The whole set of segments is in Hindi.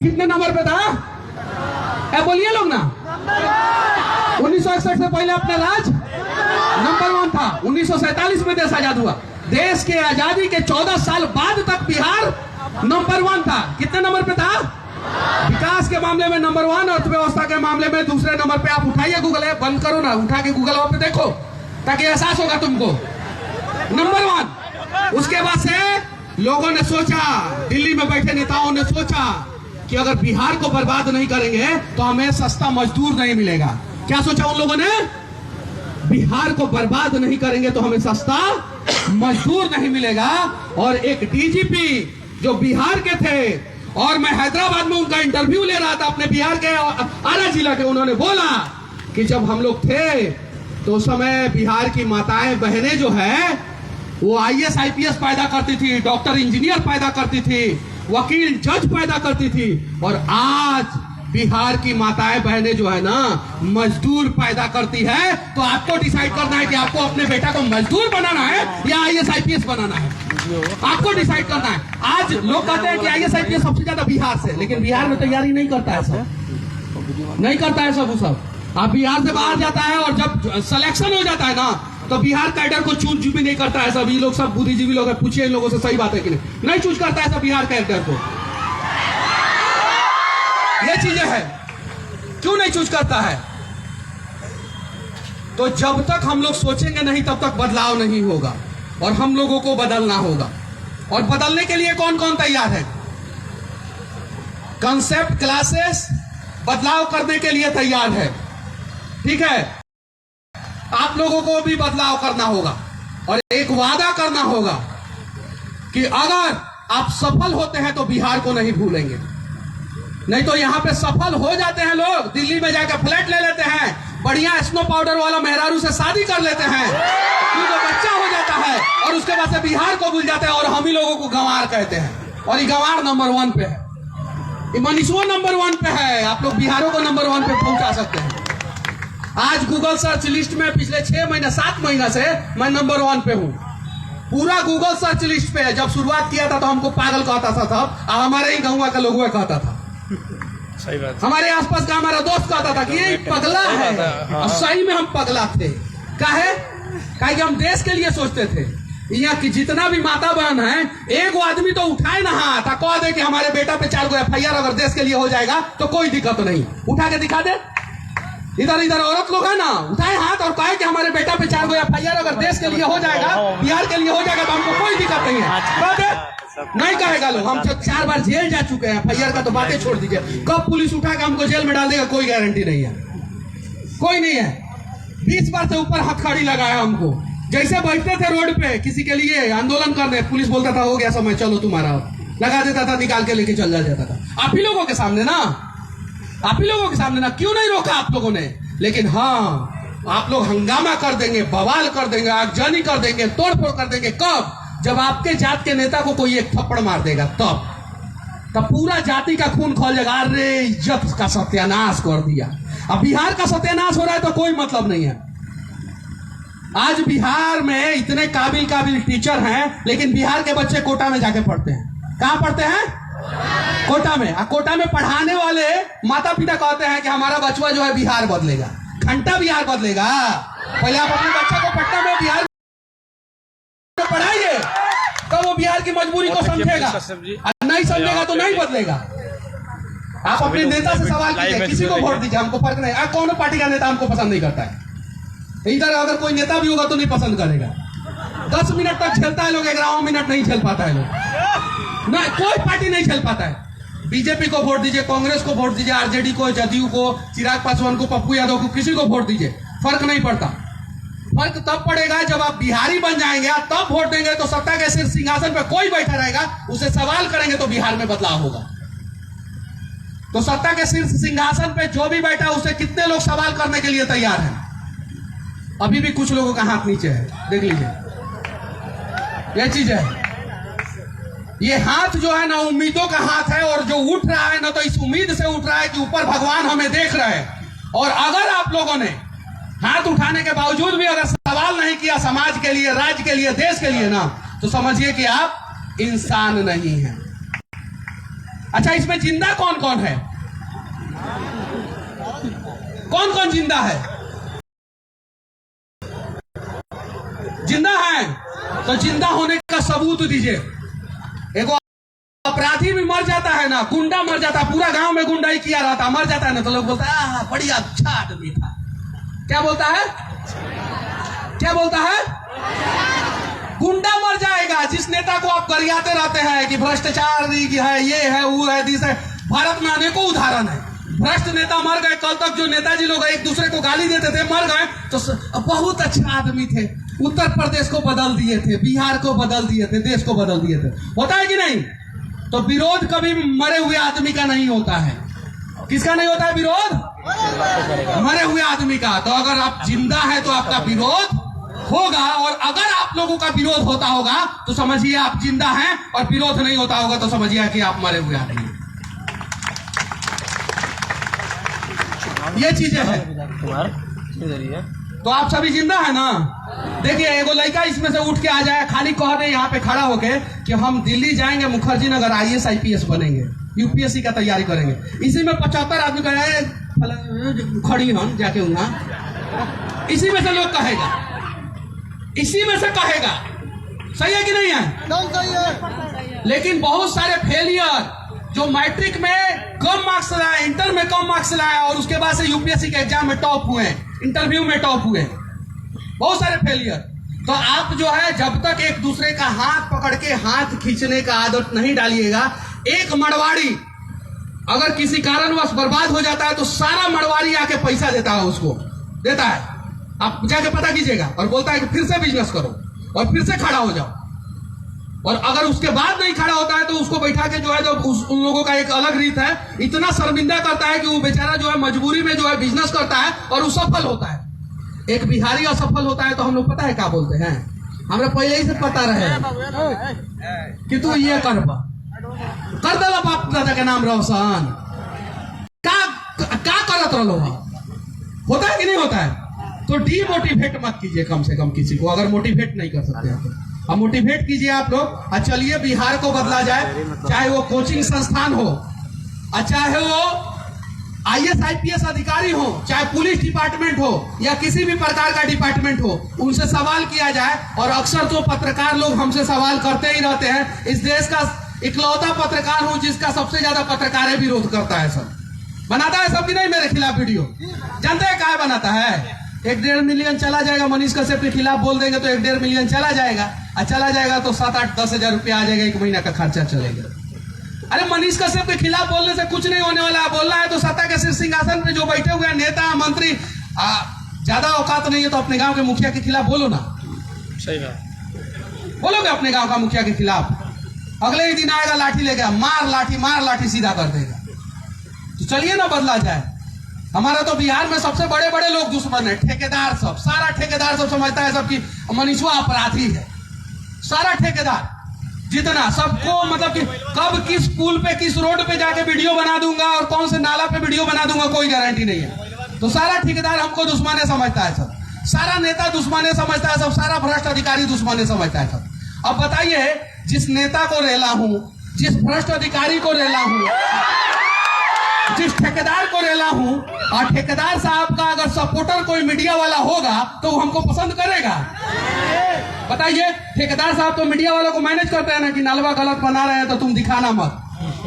कितने नंबर पे था? बोलिए लोग ना। 1961 से पहले अपना राज नंबर 1 था। 1947 में देश आजाद हुआ। देश के आजादी के 14 साल बाद तक बिहार नंबर 1 था। कितने नंबर पे था? विकास के मामले में नंबर 1, अर्थव्यवस्था के मामले में दूसरे नंबर पे। आप उठाइए गूगल ऐप, बंद करो ना, उठा के गूगल ऐप पे देखो ताकि एहसास होगा तुमको। नंबर 1। उसके बाद से लोगों ने सोचा, दिल्ली में बैठे नेताओं ने सोचा कि अगर बिहार को बर्बाद नहीं करेंगे तो हमें सस्ता मजदूर नहीं मिलेगा। क्या सोचा उन लोगों ने? बिहार को बर्बाद नहीं करेंगे तो हमें सस्ता मजदूर नहीं मिलेगा। और एक डीजीपी जो बिहार के थे, और मैं हैदराबाद में उनका इंटरव्यू ले रहा था अपने बिहार के आरा जिला के, उन्होंने बोला कि जब हम लोग थे तो उस समय बिहार की माताएं बहनें जो है वो IAS IPS पैदा करती थी, डॉक्टर इंजीनियर पैदा करती थी, वकील जज पैदा करती थी। और आज बिहार की माताएं बहनें जो है ना मजदूर पैदा करती है। तो आपको डिसाइड करना है कि आपको अपने बेटा को मजदूर बनाना है या IAS IPS बनाना है। आपको डिसाइड करना है। आज लोग कहते हैं कि IAS IPS सबसे ज्यादा बिहार से, लेकिन बिहार में तैयारी नहीं करता है सब, नहीं करता है सब। आप बिहार से बाहर जाता है और जब सिलेक्शन हो जाता है ना तो बिहार कैडर को चूज भी नहीं करता है सब। ये लोग सब बुद्धिजीवी लोग हैं, पूछिए इन लोगों से, सही बात है कि नहीं चूज करता है सब बिहार कैडर को। ये चीजें हैं, क्यों नहीं चूज करता है? तो जब तक हम लोग सोचेंगे नहीं तब तक बदलाव नहीं होगा, और हम लोगों को बदलना होगा। और बदलने के लिए कौन कौन तैयार है? कंसेप्ट क्लासेस बदलाव करने के लिए तैयार है, ठीक है। आप लोगों को भी बदलाव करना होगा और एक वादा करना होगा कि अगर आप सफल होते हैं तो बिहार को नहीं भूलेंगे। नहीं तो यहां पे सफल हो जाते हैं लोग, दिल्ली में जाकर फ्लैट ले लेते हैं, बढ़िया स्नो पाउडर वाला मेहरारू से शादी कर लेते हैं, उनको बच्चा हो जाता है, और उसके बाद से बिहार को भूल जाते हैं और हम ही लोगों को गंवार कहते हैं। और ये गंवार नंबर 1 पे है, ये मनीषो नंबर 1 पे है। आप लोग बिहारों को नंबर 1 पे पहुंचा सकते हैं। आज गूगल सर्च लिस्ट में पिछले 6 महीने 7 महीना से मैं नंबर 1 पे हूं। पूरा गूगल सर्च लिस्ट पे है। जब शुरुआत किया था तो हमको पागल कहता था सब, अब हमारे ही गाँव का लोग कहता था। सही बात। हमारे आसपास का हमारा दोस्त कहता था कि ये पगला है। और सही में हम पगला थे। काहे कि हम देश के लिए सोचते थे। यहाँ की जितना भी माता बहन है, एक आदमी तो उठाए ना हाथ, कह दे कि हमारे बेटा पे 4 FIR अगर देश के लिए हो जाएगा तो कोई दिक्कत नहीं, उठा के दिखा दे। इधर औरत लोग है ना, उठाए हाथ और कहे कि हमारे बेटा पे 4 FIR अगर देश के लिए हो जाएगा, बिहार के लिए हो जाएगा तो हमको कोई दिक्कत नहीं है। कह दे, नहीं कहेगा लोग। हम 4 बार जेल जा चुके हैं, FIR का तो बातें छोड़ दीजिए। कब पुलिस उठा के हमको जेल में डाल देगा कोई गारंटी नहीं है, कोई नहीं है। 20 बार से ऊपर हथकड़ी लगाया हमको। जैसे बैठते थे रोड पे किसी के लिए आंदोलन करने, पुलिस बोलता था हो गया समय, चलो तुम्हारा, लगा देता था, निकाल के लेके चल जाता था। आप ही लोगों के सामने ना, आप ही लोगों के सामने ना। क्यों नहीं रोका आप लोगों ने? लेकिन हाँ, आप लोग हंगामा कर देंगे, बवाल कर देंगे, आगजनी कर देंगे, तोड़फोड़ कर देंगे। कब? जब आपके जात के नेता को कोई एक थप्पड़ मार देगा, तब पूरा जाति का खून खोल जाएगा। अरे इज्जत का सत्यानाश कर दिया। अब बिहार का सत्यानाश हो रहा है तो कोई मतलब नहीं है। आज बिहार में इतने काबिल टीचर हैं, लेकिन बिहार के बच्चे कोटा में जाके पढ़ते हैं। कहां पढ़ते हैं? कोटा में। कोटा में पढ़ाने वाले माता पिता कहते हैं कि हमारा बचवा जो है बिहार बदलेगा, घंटा बिहार बदलेगा। पहले आप अपने बच्चे को पटना में बिहार में पढ़ाइए, तो वो बिहार की मजबूरी को समझेगा। नहीं समझेगा तो नहीं बदलेगा। आप अपने नेता से सवाल कीजिए, किसी को वोट दीजिए, हमको फर्क नहीं। कौन पार्टी का नेता हमको पसंद नहीं करता है। इधर अगर कोई नेता भी होगा तो नहीं पसंद करेगा। 10 मिनट तक झेलता है लोग, 11 मिनट नहीं झेल पाता है लोग। ना, कोई पार्टी नहीं झेल पाता है। बीजेपी को वोट दीजिए, कांग्रेस को वोट दीजिए, RJD को, जदयू को, चिराग पासवान को, पप्पू यादव को, किसी को वोट दीजिए, फर्क नहीं पड़ता। फर्क तब पड़ेगा जब आप बिहारी बन जाएंगे, तब वोट देंगे तो सत्ता के शीर्ष सिंहासन पर कोई बैठा रहेगा, उसे सवाल करेंगे तो बिहार में बदलाव होगा। तो सत्ता के शीर्ष सिंहासन पे जो भी बैठा उसे कितने लोग सवाल करने के लिए तैयार हैं? अभी भी कुछ लोगों का हाथ नीचे है, देख लीजिए। यह चीज है, ये हाथ जो है ना उम्मीदों का हाथ है, और जो उठ रहा है ना तो इस उम्मीद से उठ रहा है कि ऊपर भगवान हमें देख रहे हैं। और अगर आप लोगों ने हाथ उठाने के बावजूद भी अगर सवाल नहीं किया समाज के लिए, राज्य के लिए, देश के लिए ना, तो समझिए कि आप इंसान नहीं हैं। अच्छा, इसमें जिंदा कौन कौन है? कौन कौन जिंदा है? जिंदा है तो जिंदा होने का सबूत दीजिए। एक अपराधी भी मर जाता है ना, गुंडा मर जाता है, पूरा गांव में गुंडाई किया रहता, मर जाता है ना, तो लोग बोलता है बड़ी अच्छा आदमी था। क्या बोलता है? क्या बोलता है? गुंडा मर जाएगा। जिस नेता को आप गरियाते रहते हैं कि भ्रष्टाचार है, ये है, वो है, दिस है, भारत में अनेकों उदाहरण है। भ्रष्ट नेता मर गए। कल तक जो नेताजी लोग एक दूसरे को गाली देते थे, मर गए तो बहुत अच्छा आदमी थे, उत्तर प्रदेश को बदल दिए थे, बिहार को बदल दिए थे, देश को बदल दिए थे। होता है कि नहीं? तो विरोध कभी मरे हुए आदमी का नहीं होता है। किसका नहीं होता है विरोध? मरे हुए आदमी का। तो अगर आप जिंदा है तो आपका विरोध होगा, और अगर आप लोगों का विरोध होता होगा तो समझिए आप जिंदा हैं, और विरोध नहीं होता होगा तो समझिए कि आप मरे हुए आदमी। ये चीजें हैं। तो आप सभी जिंदा है ना? देखिए, एगो लड़का इसमें से उठ के आ जाए, खाली कह दे यहाँ पे खड़ा होके कि हम दिल्ली जाएंगे, मुखर्जी नगर IAS IPS बनेंगे, UPSC का तैयारी करेंगे। इसी में 75 आदमी कहे खड़ी हम जाके वहां, इसी में से लोग कहेगा, इसी में से कहेगा। सही है कि नहीं है? लेकिन बहुत सारे फेलियर जो मैट्रिक में कम मार्क्स लाए, इंटर में कम मार्क्स लाए, और उसके बाद से UPSC के एग्जाम में टॉप हुए, इंटरव्यू में टॉप हुए, बहुत सारे फेलियर। तो आप जो है, जब तक एक दूसरे का हाथ पकड़ के हाथ खींचने का आदत नहीं डालिएगा। एक मड़वाड़ी अगर किसी कारणवश बर्बाद हो जाता है तो सारा मड़वाड़ी आके पैसा देता है, उसको देता है, आप जाके पता कीजिएगा, और बोलता है कि फिर से बिजनेस करो और फिर से खड़ा हो जाओ। और अगर उसके बाद नहीं खड़ा होता है तो उसको बैठा के जो है, तो उन लोगों का एक अलग रीत है, इतना शर्मिंदा करता है कि वो बेचारा जो है मजबूरी में जो है बिजनेस करता है और वो सफल होता है। एक बिहारी असफल होता है तो हम लोग पता है क्या बोलते हैं? हमें पहले ही से पता रहे कि तू ये कर दला बाप दादा के नाम रोशन क्या करत रहो। होता है कि नहीं होता है? तो डीमोटिवेट मत कीजिए कम से कम किसी को, अगर मोटिवेट नहीं कर सकते हैं तो। अब मोटिवेट कीजिए आप लोग, और चलिए बिहार को बदला जाए, चाहे वो कोचिंग संस्थान हो, चाहे वो IAS IPS अधिकारी हो, चाहे पुलिस डिपार्टमेंट हो, या किसी भी प्रकार का डिपार्टमेंट हो, उनसे सवाल किया जाए। और अक्सर तो पत्रकार लोग हमसे सवाल करते ही रहते हैं। इस देश का इकलौता पत्रकार हूं जिसका सबसे ज्यादा पत्रकार विरोध करता है। सब बनाता है सब कि नहीं मेरे खिलाफ वीडियो? जानते हैं क्या बनाता है? 1-1.5 मिलियन चला जाएगा, मनीष कश्यप के खिलाफ बोल देंगे तो 1-1.5 मिलियन चला जाएगा, और चला जाएगा तो 7-8-10 हजार रुपया आ जाएगा, 1 महीना का खर्चा चलेगा। अरे मनीष कश्यप के खिलाफ बोलने से कुछ नहीं होने वाला है। बोलना है तो सत्ता के सिंहासन पे जो बैठे हुए नेता मंत्री, ज्यादा औकात नहीं है तो अपने गांव के मुखिया के खिलाफ बोलो ना। सही बात। बोलोगे अपने गांव का मुखिया के खिलाफ, अगले ही दिन आएगा लाठी लेके, मार लाठी सीधा कर देगा। तो चलिए ना बदला जाए। हमारा तो बिहार में सबसे बड़े बड़े लोग दुश्मन है, ठेकेदार सब, सारा ठेकेदार सब समझता है सब कि मनीषवा अपराधी है। सारा ठेकेदार जितना सबको, मतलब कि कब किस पुल पे किस रोड पे जाके वीडियो बना दूंगा और कौन से नाला पे वीडियो बना दूंगा कोई गारंटी नहीं है। तो सारा ठेकेदार हमको दुश्मने समझता है सब, सारा नेता दुश्मने समझता है सब, सारा भ्रष्ट अधिकारी दुश्मने समझता है सब। अब बताइए, जिस नेता को रेला हूं, जिस भ्रष्ट अधिकारी को रेला हूं, जिस ठेकेदार को रेला हूं, और ठेकेदार साहब का अगर सपोर्टर कोई मीडिया वाला होगा तो हमको पसंद करेगा? बताइए। ठेकेदार साहब तो मीडिया वालों को मैनेज करते हैं ना कि नालवा गलत बना रहे हैं तो तुम दिखाना मत,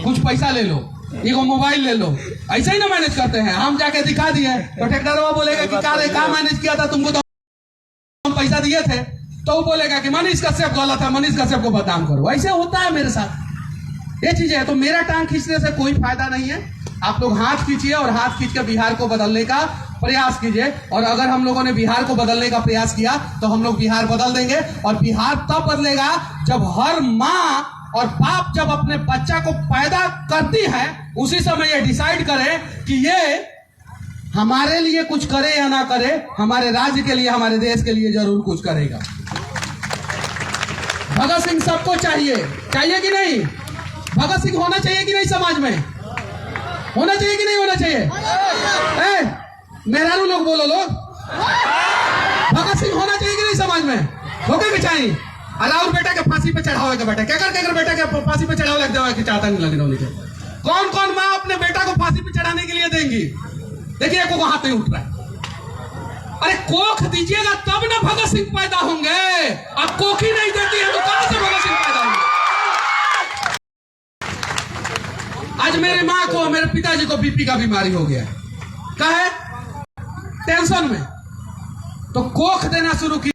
कुछ पैसा ले लो, एगो मोबाइल ले लो, ऐसे ही ना मैनेज करते हैं। हम जाके दिखा दिए तो ठेकेदार बोलेगा कि क्या मैनेज किया था तुमको, तो हम पैसा दिए थे। तो वो बोलेगा कि मनीष कश्यप गलत है, मनीष कश्यप को बदनाम करो। ऐसे होता है मेरे साथ, ये चीजें है। तो मेरा टांग खींचने से कोई फायदा नहीं है। आप लोग हाथ खींचिए और हाथ खींच कर बिहार को बदलने का प्रयास कीजिए। और अगर हम लोगों ने बिहार को बदलने का प्रयास किया तो हम लोग बिहार बदल देंगे। और बिहार तब बदलेगा जब हर माँ और बाप जब अपने बच्चा को पैदा करती है उसी समय ये डिसाइड करे कि ये हमारे लिए कुछ करे या ना करे, हमारे राज्य के लिए, हमारे देश के लिए जरूर कुछ करेगा। भगत सिंह सबको चाहिए, चाहिए कि नहीं? भगत सिंह होना चाहिए कि नहीं? समाज में होना चाहिए कि नहीं होना चाहिए? मेहरारू लोग बोलो, लोग भगत सिंह होना चाहिए कि नहीं समाज में? होके के चाहिए। अलाउर बेटा के फांसी पे चढ़ावे के बेटा, क्या कर बेटा के फांसी पे चढ़ावे लग जाए कि चाहता नहीं लग रहा। कौन कौन माँ अपने बेटा को फांसी पे चढ़ाने के लिए देंगी? देखिए को हाथ नहीं उठ रहा है। अरे कोख दीजिएगा तब ना भगत सिंह पैदा होंगे। अब कोख ही नहीं देती है तो कहां से भगत सिंह पैदा होंगे? आज मेरी माँ को, मेरे पिताजी को बीपी का बीमारी हो गया, काहे? टेंशन में। तो कोख देना शुरू किया।